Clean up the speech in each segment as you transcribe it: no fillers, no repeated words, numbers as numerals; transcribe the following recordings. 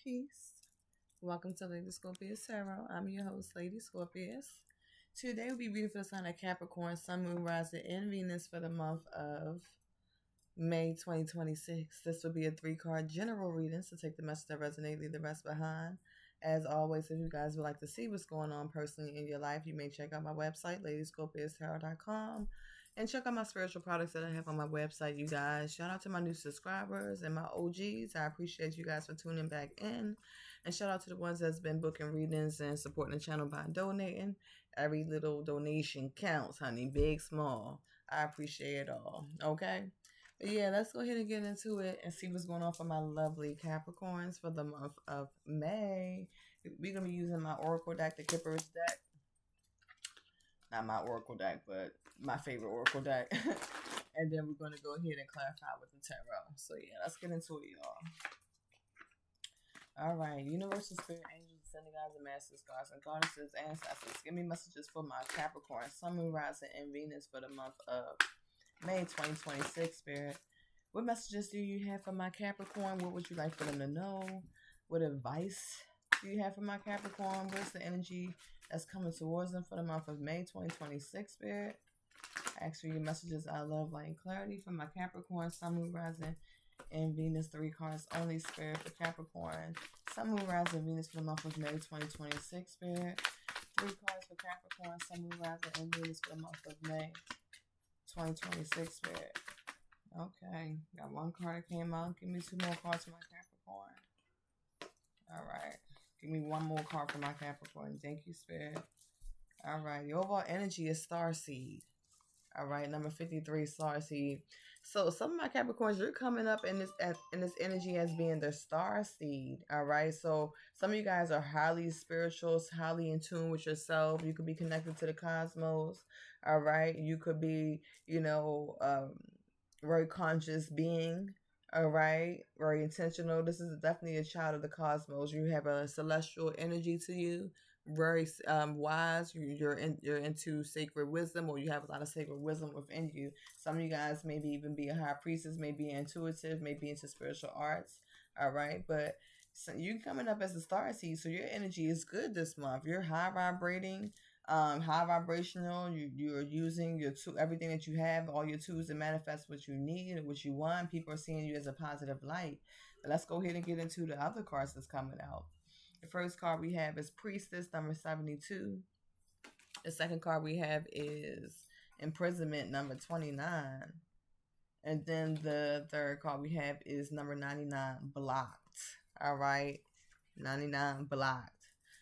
peace. Welcome to Ladyscorpius Tarot. I'm your host, Ladyscorpius. Today we'll be reading for the sign of Capricorn, Sun, Moon, Rising, and Venus for the month of May 2026. This will be a 3-card general reading, so take the message that resonates, leave the rest behind. As always, if you guys would like to see what's going on personally in your life, you may check out my website, ladyscorpiustarot.com. And check out my spiritual products that I have on my website, you guys. Shout out to my new subscribers and my OGs. I appreciate you guys for tuning back in. And shout out to the ones that's been booking readings and supporting the channel by donating. Every little donation counts, honey. Big, small. I appreciate it all. Okay? But yeah, let's go ahead and get into it and see what's going on for my lovely Capricorns for the month of May. We're going to be using my Oracle deck, the Kipper's deck. Not my Oracle deck, but my favorite Oracle deck. And then we're going to go ahead and clarify with the tarot. So yeah, let's get into it, y'all. All right, Universal Spirit Angels, Ascending Guides, and Masters, Gods, and Goddesses, Ancestors, give me messages for my Capricorn, Sun, Moon, Rising, and Venus for the month of May 2026, Spirit. What messages do you have for my Capricorn? What would you like for them to know? What advice do you have for my Capricorn? What's the energy that's coming towards them for the month of May 2026, Spirit? Ask for your messages. I love, light, and clarity for my Capricorn, Sun, Moon, Rising, and Venus. 3 cards only, Spirit, for Capricorn, Sun, Moon, Rising, Venus for the month of May 2026, Spirit. 3 cards for Capricorn, Sun, Moon, Rising, and Venus for the month of May 2026, Spirit. Okay, got 1 card that came out. Give me 2 more cards for my Capricorn. All right. Give me 1 more card for my Capricorn. Thank you, Spirit. All right. The overall energy is Starseed. All right. Number 53, Starseed. So some of my Capricorns, you're coming up in this energy as being the Starseed. All right. So some of you guys are highly spiritual, highly in tune with yourself. You could be connected to the cosmos. All right. You could be, very conscious being. All right, very intentional. This is definitely a child of the cosmos. You have a celestial energy to you, very wise. You're into sacred wisdom, or you have a lot of sacred wisdom within you. Some of you guys maybe even be a high priestess, maybe intuitive, maybe into spiritual arts. All right, but so you coming up as a star seed, so your energy is good this month. You're high vibrating. High vibrational. You're using your everything that you have, all your tools to manifest what you need and what you want. People are seeing you as a positive light. But let's go ahead and get into the other cards that's coming out. The first card we have is Priestess, number 72. The second card we have is Imprisonment, number 29. And then the third card we have is number 99, Blocked. All right, 99, Blocked.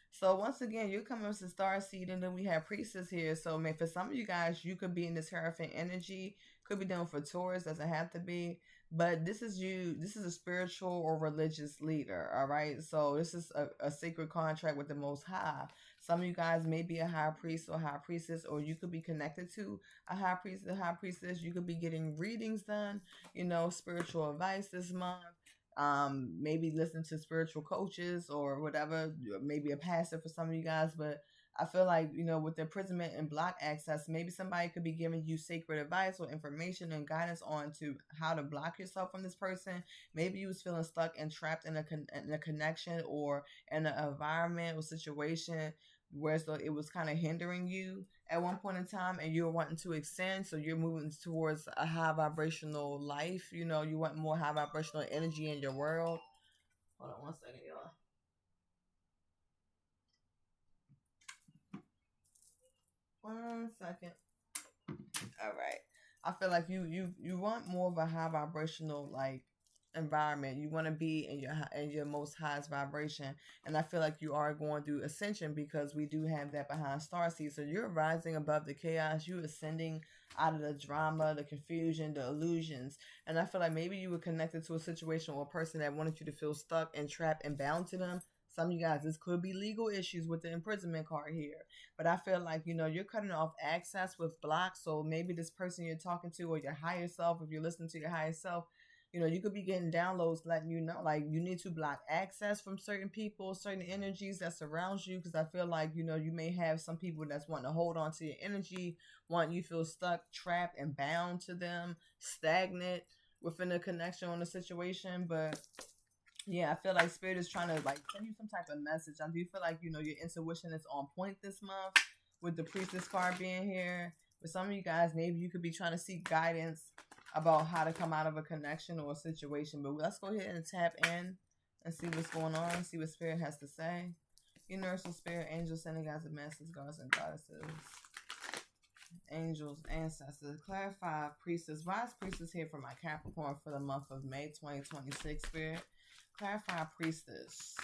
So once again, you're coming with the star seed, and then we have Priestess here. So for some of you guys, you could be in this Hierophant energy. Could be done for Taurus, doesn't have to be. But this is you. This is a spiritual or religious leader, all right? So this is a sacred contract with the Most High. Some of you guys may be a high priest or high priestess, or you could be connected to a high priest or high priestess. You could be getting readings done, spiritual advice this month. Maybe listen to spiritual coaches or whatever, maybe a pastor for some of you guys. But I feel like, with the imprisonment and block access, maybe somebody could be giving you sacred advice or information and guidance on to how to block yourself from this person. Maybe you was feeling stuck and trapped in a connection or in an environment or situation where it was kind of hindering you at one point in time, and you're wanting to extend, so you're moving towards a high vibrational life. You want more high vibrational energy in your world. Hold on 1 second, y'all. One second. All right. I feel like you want more of a high vibrational environment. You want to be in your most highest vibration, and I feel like you are going through ascension because we do have that behind starseed. So you're rising above the chaos. You're ascending out of the drama, the confusion, the illusions. And I feel like maybe you were connected to a situation or a person that wanted you to feel stuck and trapped and bound to them. Some of you guys, this could be legal issues with the imprisonment card here. But I feel like, you're cutting off access with blocks. So maybe this person you're talking to, or your higher self, if you're listening to your higher self, you could be getting downloads letting you know, you need to block access from certain people, certain energies that surround you. Because I feel like, you may have some people that's wanting to hold on to your energy, want you feel stuck, trapped, and bound to them, stagnant within a connection on a situation. But Yeah, I feel like Spirit is trying to like send you some type of message. I do feel like, you know, your intuition is on point this month with the Priestess card being here. For some of you guys, maybe you could be trying to seek guidance about how to come out of a connection or a situation. But let's go ahead and tap in and see what's going on, see what Spirit has to say. Universal Spirit, angels, sending guys a message, gods and goddesses. Angels, ancestors, clarify priestess. Wise priestess here for my Capricorn for the month of May 2026, Spirit. Clarify priestess.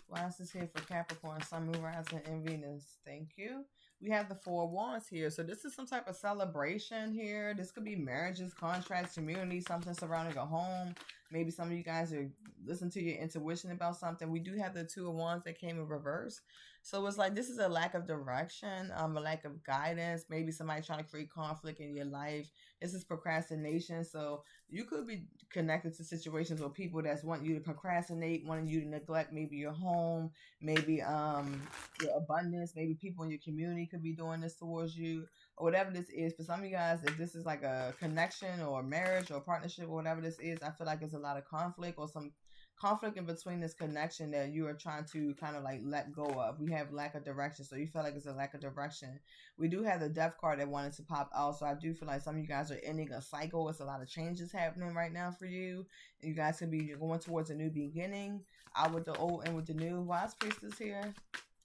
Wise is here for Capricorn, Sun, Moon, Rising, and Venus. Thank you. We have the Four of Wands here. So this is some type of celebration here. This could be marriages, contracts, community, something surrounding a home. Maybe some of you guys are listening to your intuition about something. We do have the Two of Wands that came in reverse. So it's like this is a lack of direction, a lack of guidance. Maybe somebody trying to create conflict in your life. This is procrastination. So you could be connected to situations or people that's want you to procrastinate, wanting you to neglect maybe your home, maybe your abundance. Maybe people in your community could be doing this towards you, or whatever this is. For some of you guys, if this is like a connection or a marriage or a partnership or whatever this is, I feel like there's a lot of conflict or some conflict in between this connection that you are trying to kind of like let go of. We have lack of direction, so you feel like it's a lack of direction. We do have the Death card that wanted to pop out, so I do feel like some of you guys are ending a cycle. It's a lot of changes happening right now for you. You guys could be going towards a new beginning, out with the old and with the new. Wise Priestess here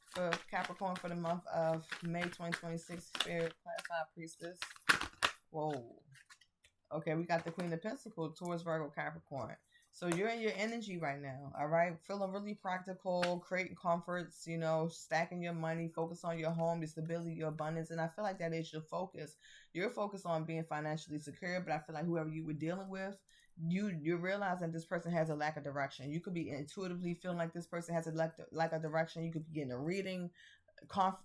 for Capricorn for the month of May 2026. Spirit, classified priestess. Whoa. Okay, we got the Queen of Pentacles, Taurus, Virgo, Capricorn. So you're in your energy right now, all right? Feeling really practical, creating comforts, you know, stacking your money, focus on your home, your stability, your abundance. And I feel like that is your focus. You're focused on being financially secure, but I feel like whoever you were dealing with, you're realizing this person has a lack of direction. You could be intuitively feeling like this person has a lack of direction. You could be getting a reading,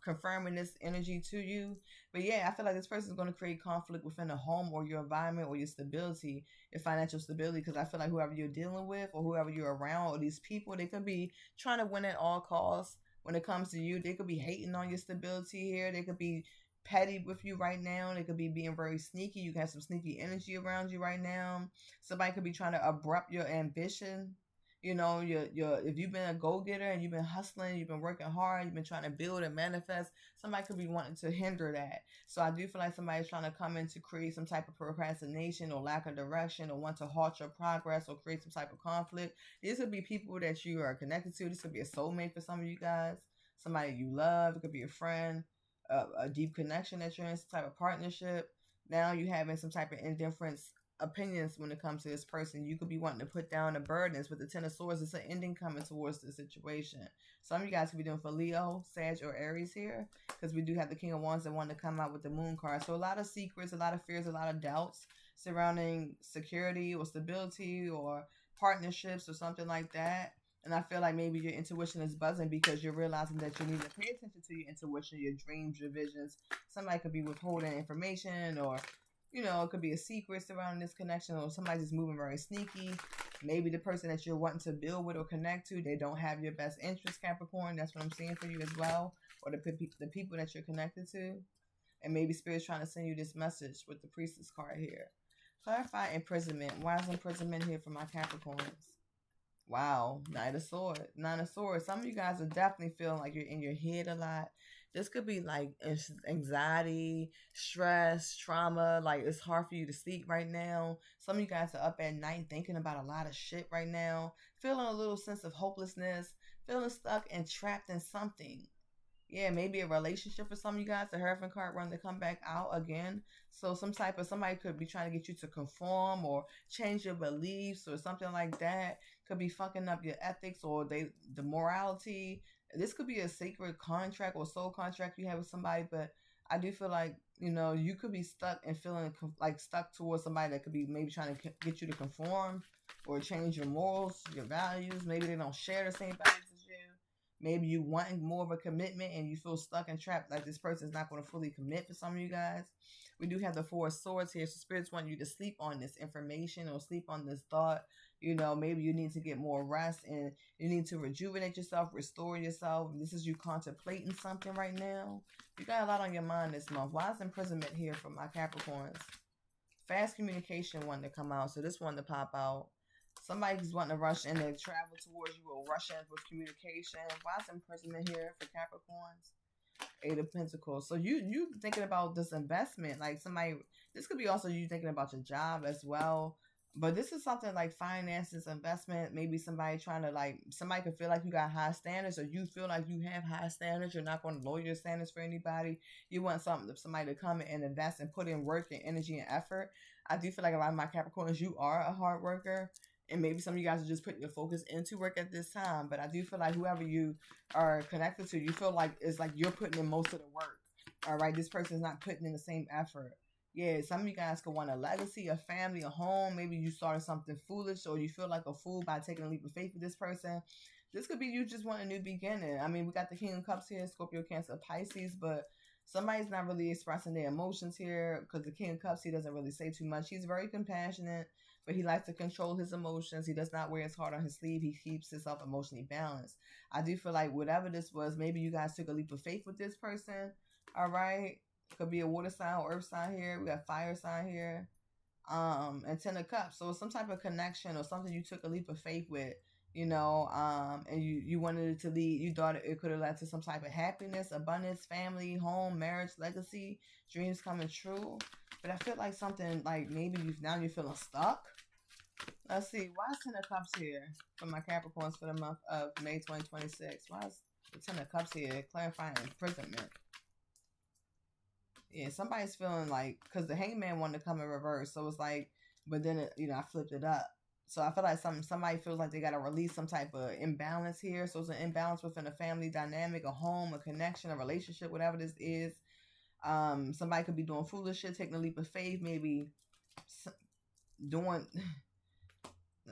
confirming this energy to you. But yeah, I feel like this person is going to create conflict within a home or your environment or your stability, your financial stability, because I feel like whoever you're dealing with or whoever you're around or these people, they could be trying to win at all costs. When it comes to you, they could be hating on your stability here. They could be petty with you right now. They could be being very sneaky. You can have some sneaky energy around you right now. Somebody could be trying to abrupt your ambition. You know, if you've been a go-getter and you've been hustling, you've been working hard, you've been trying to build and manifest, somebody could be wanting to hinder that. So I do feel like somebody's trying to come in to create some type of procrastination or lack of direction or want to halt your progress or create some type of conflict. These could be people that you are connected to. This could be a soulmate for some of you guys, somebody you love. It could be a friend, a deep connection that you're in, some type of partnership. Now you're having some type of indifference opinions when it comes to this person. You could be wanting to put down the burdens. With the Ten of Swords, it's an ending coming towards the situation. Some of you guys could be doing for Leo, Sag, or Aries here, because we do have the King of Wands that want to come out with the Moon card. So a lot of secrets, a lot of fears, a lot of doubts surrounding security or stability or partnerships or something like that. And I feel like maybe your intuition is buzzing because you're realizing that you need to pay attention to your intuition, your dreams, your visions. Somebody could be withholding information, or you know, it could be a secret surrounding this connection, or somebody just moving very sneaky. Maybe the person that you're wanting to build with or connect to, they don't have your best interest, Capricorn. That's what I'm seeing for you as well. Or the people that you're connected to. And maybe Spirit's trying to send you this message with the Priestess card here. Clarify imprisonment. Why is imprisonment here for my Capricorns? Wow, Knight of Swords. Nine of Swords. Some of you guys are definitely feeling like you're in your head a lot. This could be like anxiety, stress, trauma. Like it's hard for you to sleep right now. Some of you guys are up at night thinking about a lot of shit right now. Feeling a little sense of hopelessness. Feeling stuck and trapped in something. Yeah, maybe a relationship for some of you guys. The Hierophant card wanting to come back out again. So somebody could be trying to get you to conform or change your beliefs or something like that. Could be fucking up your ethics or the morality. This could be a sacred contract or soul contract you have with somebody, but I do feel like, you know, you could be stuck and feeling like stuck towards somebody that could be maybe trying to get you to conform or change your morals, your values. Maybe they don't share the same values as you. Maybe you want more of a commitment and you feel stuck and trapped, like this person's not going to fully commit for some of you guys. We do have the Four of Swords here. So spirits want you to sleep on this information or sleep on this thought. You know, maybe you need to get more rest and you need to rejuvenate yourself, restore yourself. This is you contemplating something right now. You got a lot on your mind this month. Why is imprisonment here for my Capricorns? Fast communication wanted to come out. So this one to pop out. Somebody's wanting to rush in and travel towards you or rush in with communication. Why is imprisonment here for Capricorns? Eight of Pentacles. So you thinking about this investment, like somebody. This could be also you thinking about your job as well. But this is something like finances, investment. Maybe somebody trying to like somebody could feel like you got high standards, or you feel like you have high standards. You're not going to lower your standards for anybody. You want somebody to come in and invest and put in work and energy and effort. I do feel like a lot of my Capricorns, you are a hard worker. And maybe some of you guys are just putting your focus into work at this time. But I do feel like whoever you are connected to, you feel like it's like you're putting in most of the work. All right, this person is not putting in the same effort. Yeah, some of you guys could want a legacy, a family, a home. Maybe you started something foolish, or you feel like a fool by taking a leap of faith with this person. This could be you just want a new beginning. I mean, we got the King of Cups here, Scorpio, Cancer, Pisces, but somebody's not really expressing their emotions here because the King of Cups, he doesn't really say too much. He's very compassionate, but he likes to control his emotions. He does not wear his heart on his sleeve. He keeps himself emotionally balanced. I do feel like whatever this was, maybe you guys took a leap of faith with this person. All right. Could be a water sign or earth sign here. We got fire sign here. And Ten of Cups. So some type of connection or something you took a leap of faith with, and you wanted it to lead, you thought it could have led to some type of happiness, abundance, family, home, marriage, legacy, dreams coming true. But I feel like something like maybe you're feeling stuck. Let's see. Why is Ten of Cups here for my Capricorns for the month of May 2026? Why is the Ten of Cups here? Clarifying imprisonment. Yeah, somebody's feeling like, because the Hangman wanted to come in reverse. So it's like, but then, I flipped it up. So I feel like somebody feels like they got to release some type of imbalance here. So it's an imbalance within a family dynamic, a home, a connection, a relationship, whatever this is. Somebody could be doing foolish shit, taking a leap of faith, maybe doing...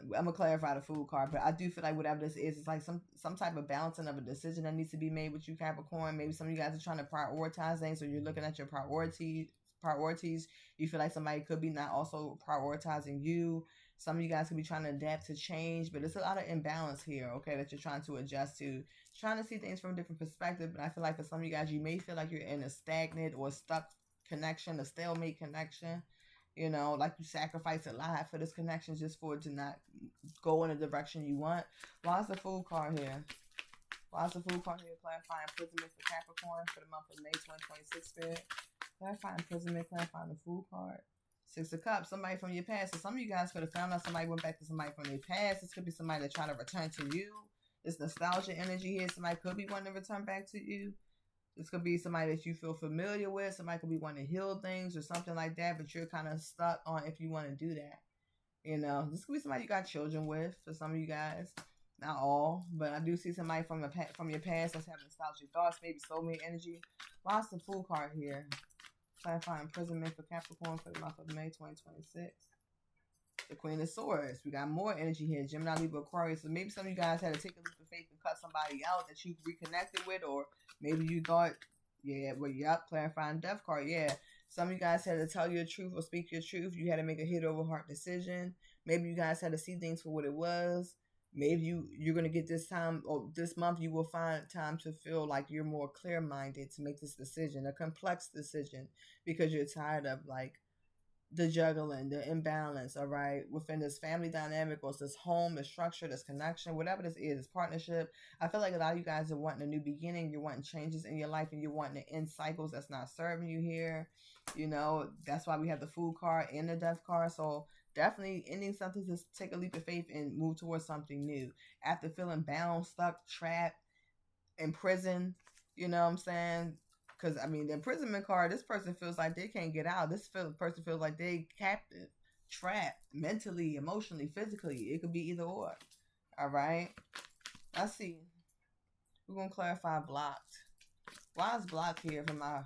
I'm gonna clarify the food card, but I do feel like whatever this is, it's like some type of balancing of a decision that needs to be made with you, Capricorn. Maybe some of you guys are trying to prioritize things, so you're looking at your priorities. You feel like somebody could be not also prioritizing you. Some of you guys could be trying to adapt to change, but it's a lot of imbalance here, okay, that you're trying to adjust to. Trying to see things from a different perspective, but I feel like for some of you guys, you may feel like you're in a stagnant or stuck connection, a stalemate connection. Like you sacrifice a lot for this connection just for it to not go in the direction you want. Why is the Fool card here? Why is the Fool card here? Clarifying imprisonment for Capricorn for the month of May 2026, Spirit. Clarifying imprisonment, clarifying the Fool card. Six of Cups, somebody from your past. So some of you guys could have found out somebody went back to somebody from their past. This could be somebody that tried to return to you. It's nostalgia energy here. Somebody could be wanting to return back to you. This could be somebody that you feel familiar with. Somebody could be wanting to heal things or something like that, but you're kind of stuck on if you want to do that. This could be somebody you got children with for some of you guys. Not all, but I do see somebody from your past that's having nostalgic thoughts, maybe soulmate energy. Why is the Fool card here? Clarifying imprisonment for Capricorn for the month of May 2026. The Queen of Swords. We got more energy here. Gemini, Libra, Aquarius. So maybe some of you guys had to take a leap of faith and cut somebody out that you reconnected with, or maybe you thought, clarifying Death card. Yeah. Some of you guys had to tell your truth or speak your truth. You had to make a head over heart decision. Maybe you guys had to see things for what it was. Maybe you're going to get this time, or this month you will find time to feel like you're more clear-minded to make this decision, a complex decision, because you're tired of the juggling, the imbalance, all right, within this family dynamic or this home, this structure, this connection, whatever this is, this partnership. I feel like a lot of you guys are wanting a new beginning. You're wanting changes in your life, and you're wanting to end cycles that's not serving you here. That's why we have the Fool card and the Death card. So definitely ending something to take a leap of faith and move towards something new. After feeling bound, stuck, trapped, imprisoned, you know what I'm saying? Because, the imprisonment card, this person feels like they can't get out. Person feels like they captive, trapped, mentally, emotionally, physically. It could be either or. All right? Let's see. We're going to clarify blocked. Why is blocked here for my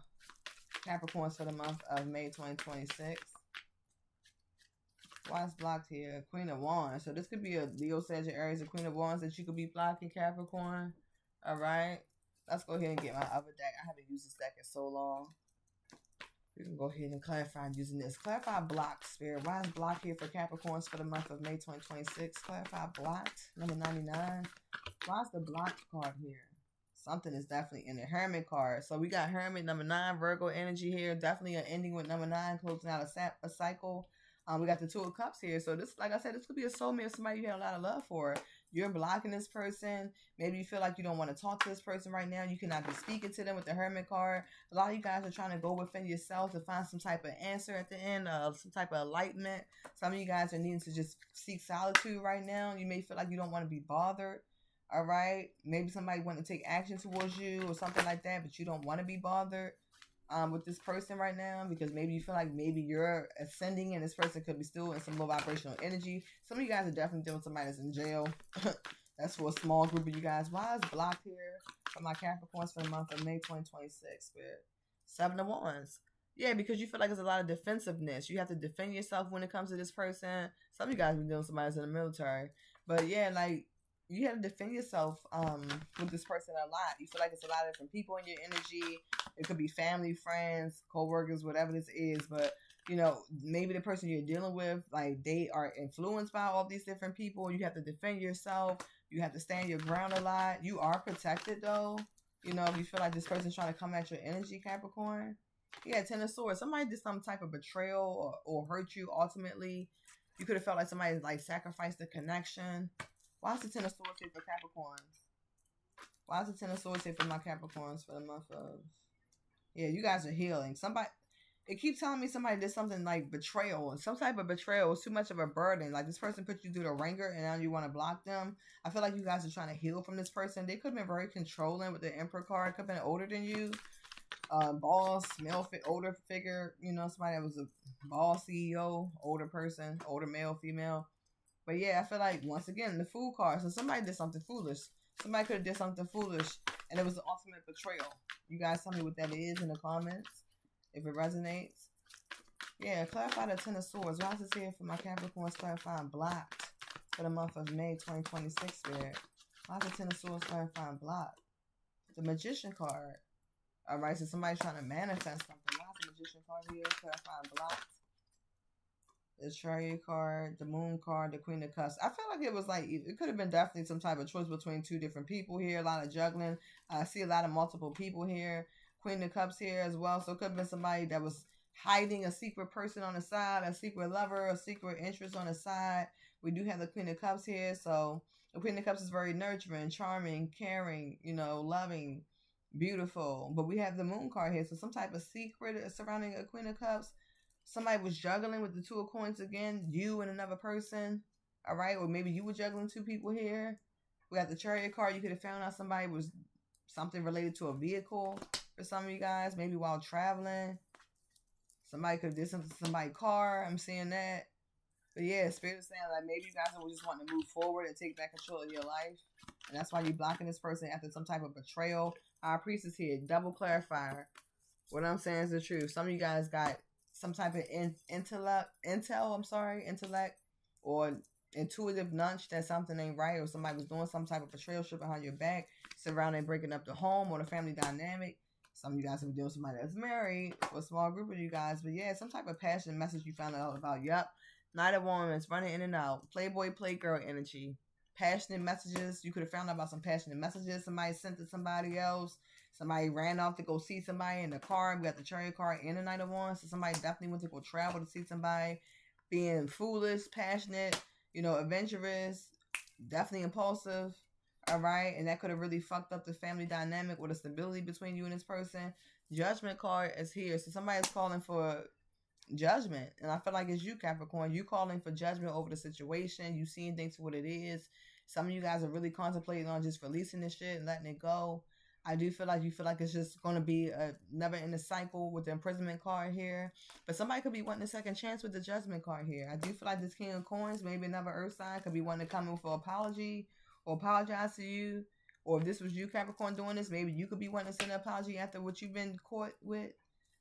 Capricorns for the month of May 2026? Why is blocked here? Queen of Wands. So this could be a Leo, Sagittarius, a Queen of Wands that you could be blocking, Capricorn. All right? Let's go ahead and get my other deck. I haven't used this deck in so long. We can go ahead and clarify using this. Clarify blocked, Spirit. Why is blocked here for Capricorns for the month of May 2026? Clarify blocked. Number 99. Why is the blocked card here? Something is definitely in the Hermit card. So we got Hermit, number 9, Virgo energy here. Definitely an ending with number 9, closing out a cycle. We got the Two of Cups here. So this, like I said, this could be a soulmate or somebody you had a lot of love for. You're blocking this person. Maybe you feel like you don't want to talk to this person right now. You cannot be speaking to them with the Hermit card. A lot of you guys are trying to go within yourself to find some type of answer at the end, some type of enlightenment. Some of you guys are needing to just seek solitude right now. You may feel like you don't want to be bothered. All right. Maybe somebody want to take action towards you or something like that, but you don't want to be bothered with this person right now, because maybe you feel like maybe you're ascending and this person could be still in some low vibrational energy. Some of you guys are definitely dealing with somebody that's in jail. That's for a small group of you guys. Why is blocked here for my Capricorns for the month of May 2026? Spirit. 7 of Wands. Yeah, because you feel like there's a lot of defensiveness. You have to defend yourself when it comes to this person. Some of you guys be dealing with somebody that's in the military. But yeah, like, you have to defend yourself with this person a lot. You feel like it's a lot of different people in your energy. It could be family, friends, co-workers, whatever this is. But, you know, maybe the person you're dealing with, like, they are influenced by all these different people. You have to defend yourself. You have to stand your ground a lot. You are protected, though. You know, if you feel like this person's trying to come at your energy, Capricorn. Yeah, Ten of Swords. Somebody did some type of betrayal or hurt you ultimately. You could have felt like somebody, like, sacrificed the connection. Why is the Ten of Swords here for Capricorns? Why is the Ten of Swords here for my Capricorns for the month of... Yeah, you guys are healing. Somebody... It keeps telling me somebody did something like betrayal. Some type of betrayal was too much of a burden. Like, this person put you through the ringer and now you want to block them. I feel like you guys are trying to heal from this person. They could have been very controlling with the Emperor card. Could have been older than you. Boss, older figure. You know, somebody that was a boss, CEO, older person, older male, female. But yeah, I feel like, once again, the Fool card. So somebody did something foolish. Somebody could have did something foolish, and it was the ultimate betrayal. You guys tell me what that is in the comments, if it resonates. Yeah, clarify the Ten of Swords. Why is this here for my Capricorns clarifying blocked for the month of May 2026, Spirit? Why is the Ten of Swords clarifying blocked? The Magician card. All right, so somebody's trying to manifest something. Why is the Magician card here clarifying blocked? The Chariot card, the Moon card, the Queen of Cups. I feel like it was like, it could have been definitely some type of choice between two different people here. A lot of juggling. I see a lot of multiple people here. Queen of Cups here as well. So it could have been somebody that was hiding a secret person on the side, a secret lover, a secret interest on the side. We do have the Queen of Cups here. So the Queen of Cups is very nurturing, charming, caring, you know, loving, beautiful. But we have the Moon card here. So some type of secret surrounding a Queen of Cups. Somebody was juggling with the Two of Coins again, you and another person, all right? Or maybe you were juggling two people here. We got the Chariot card. You could have found out somebody was something related to a vehicle for some of you guys, maybe while traveling. Somebody could have did something to somebody's car. I'm seeing that. But yeah, Spirit is saying, like, maybe you guys are just wanting to move forward and take back control of your life. And that's why you're blocking this person after some type of betrayal. Our priestess here, double clarifier. What I'm saying is the truth. Some of you guys got some type of intellect or intuitive nudge that something ain't right, or somebody was doing some type of betrayal shit behind your back, surrounding breaking up the home or the family dynamic. Some of you guys have been dealing with somebody that's married, or a small group of you guys. But yeah, some type of passionate message you found out about. Yep. Knight of Wands, running in and out. Playboy, playgirl energy. Passionate messages. You could have found out about some passionate messages somebody sent to somebody else. Somebody ran off to go see somebody in the car. We got the Chariot card and the Knight of Wands. So somebody definitely went to go travel to see somebody. Being foolish, passionate, you know, adventurous, definitely impulsive. All right. And that could have really fucked up the family dynamic or the stability between you and this person. Judgment card is here. So somebody's calling for judgment. And I feel like it's you, Capricorn. You calling for judgment over the situation. You seeing things for what it is. Some of you guys are really contemplating on just releasing this shit and letting it go. I do feel like you feel like it's just going to be a never ending cycle with the imprisonment card here. But somebody could be wanting a second chance with the judgment card here. I do feel like this King of Coins, maybe another earth sign, could be wanting to come in for apology or apologize to you. Or if this was you, Capricorn, doing this, maybe you could be wanting to send an apology after what you've been caught with.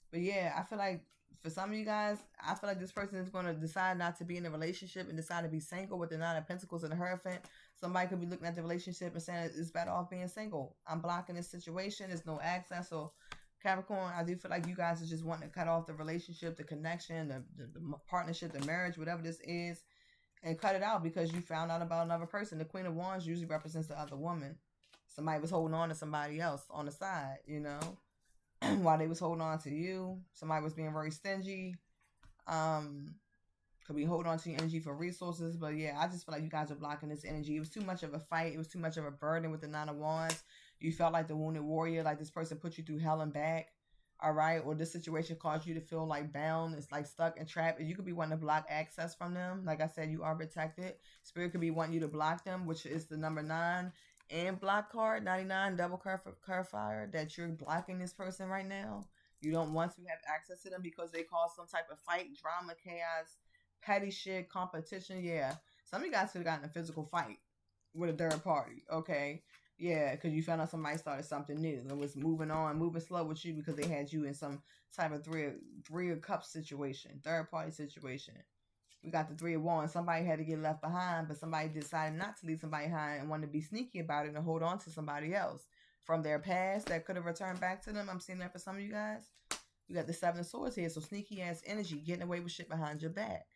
But yeah, I feel like for some of you guys, I feel like this person is going to decide not to be in a relationship and decide to be single with the Nine of Pentacles and the Hierophant. Somebody could be looking at the relationship and saying it's better off being single. I'm blocking this situation. There's no access. So Capricorn, I do feel like you guys are just wanting to cut off the relationship, the connection, the partnership, the marriage, whatever this is, and cut it out because you found out about another person. The Queen of Wands usually represents the other woman. Somebody was holding on to somebody else on the side, you know. While they was holding on to you, somebody was being very stingy. Could we hold on to your energy for resources? But yeah, I just feel like you guys are blocking this energy. It was too much of a fight. It was too much of a burden with the Nine of Wands. You felt like the wounded warrior, like this person put you through hell and back. All right. Or this situation caused you to feel like bound. It's like stuck and trapped. And you could be wanting to block access from them. Like I said, you are protected. Spirit could be wanting you to block them, which is the number 9 and block card, 99, double clarifier, that you're blocking this person right now. You don't want to have access to them because they cause some type of fight, drama, chaos, petty shit, competition. Yeah. Some of you guys could have gotten a physical fight with a third party. Okay. Yeah, because you found out somebody started something new and was moving on, moving slow with you because they had you in some type of three of cups situation, third party situation. We got the 3 of Wands. Somebody had to get left behind, but somebody decided not to leave somebody behind and wanted to be sneaky about it and hold on to somebody else from their past that could have returned back to them. I'm seeing that for some of you guys. We got the 7 of Swords here, so sneaky ass energy, getting away with shit behind your back.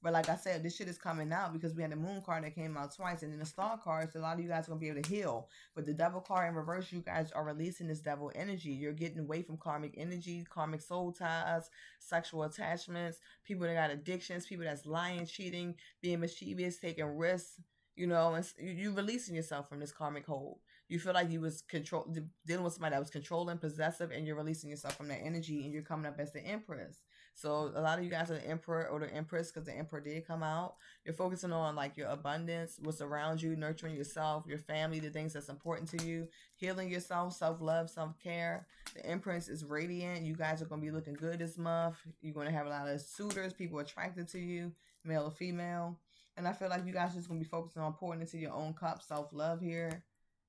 But like I said, this shit is coming out because we had the Moon card that came out twice, and then the Star card, so a lot of you guys are going to be able to heal. But the Devil card in reverse, you guys are releasing this devil energy. You're getting away from karmic energy, karmic soul ties, sexual attachments, people that got addictions, people that's lying, cheating, being mischievous, taking risks, you know, and you releasing yourself from this karmic hold. You feel like you was dealing with somebody that was controlling, possessive, and you're releasing yourself from that energy, and you're coming up as the Empress. So a lot of you guys are the Emperor or the Empress because the Emperor did come out. You're focusing on like your abundance, what's around you, nurturing yourself, your family, the things that's important to you, healing yourself, self-love, self-care. The Empress is radiant. You guys are going to be looking good this month. You're going to have a lot of suitors, people attracted to you, male or female. And I feel like you guys are just going to be focusing on pouring into your own cup, self-love here.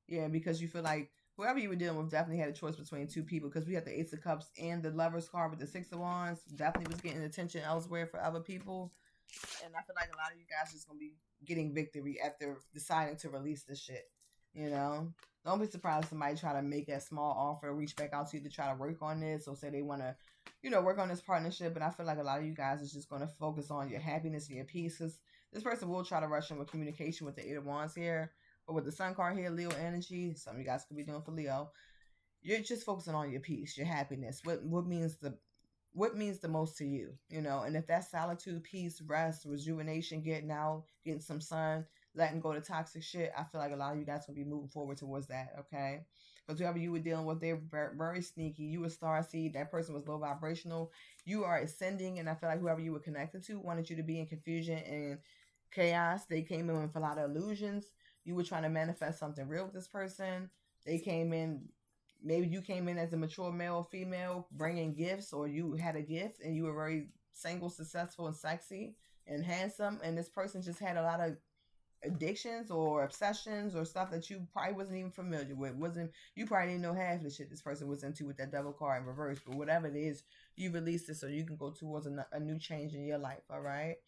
Yeah, because you feel like whoever you were dealing with definitely had a choice between 2 people because we had the Ace of Cups and the Lover's card with the 6 of Wands. Definitely was getting attention elsewhere for other people. And I feel like a lot of you guys are just going to be getting victory after deciding to release this shit. You know? Don't be surprised if somebody try to make a small offer, reach back out to you to try to work on this or say they want to, you know, work on this partnership. But I feel like a lot of you guys is just going to focus on your happiness and your peace. This person will try to rush in with communication with the 8 of Wands here. But with the Sun card here, Leo energy, some of you guys could be doing for Leo. You're just focusing on your peace, your happiness. What means the most to you, you know? And if that's solitude, peace, rest, rejuvenation, getting out, getting some sun, letting go of toxic shit, I feel like a lot of you guys will be moving forward towards that, okay? Because whoever you were dealing with, they're very, very sneaky. You were starseed. That person was low vibrational. You are ascending, and I feel like whoever you were connected to wanted you to be in confusion and chaos. They came in with a lot of illusions. You were trying to manifest something real with this person. They came in, maybe you came in as a mature male or female bringing gifts, or you had a gift and you were very single, successful, and sexy and handsome. And this person just had a lot of addictions or obsessions or stuff that you probably wasn't even familiar with. You probably didn't know half the shit this person was into with that Devil card in reverse. But whatever it is, you released it so you can go towards a new change in your life, all right?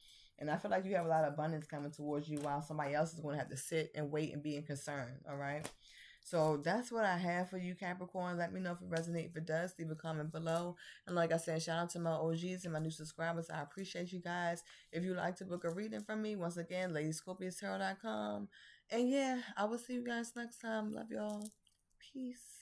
And I feel like you have a lot of abundance coming towards you while somebody else is going to have to sit and wait and be in concern. All right. So that's what I have for you, Capricorn. Let me know if it resonates. If it does, leave a comment below. And like I said, shout out to my OGs and my new subscribers. I appreciate you guys. If you'd like to book a reading from me, once again, Ladyscorpius tarot.com. And yeah, I will see you guys next time. Love y'all. Peace.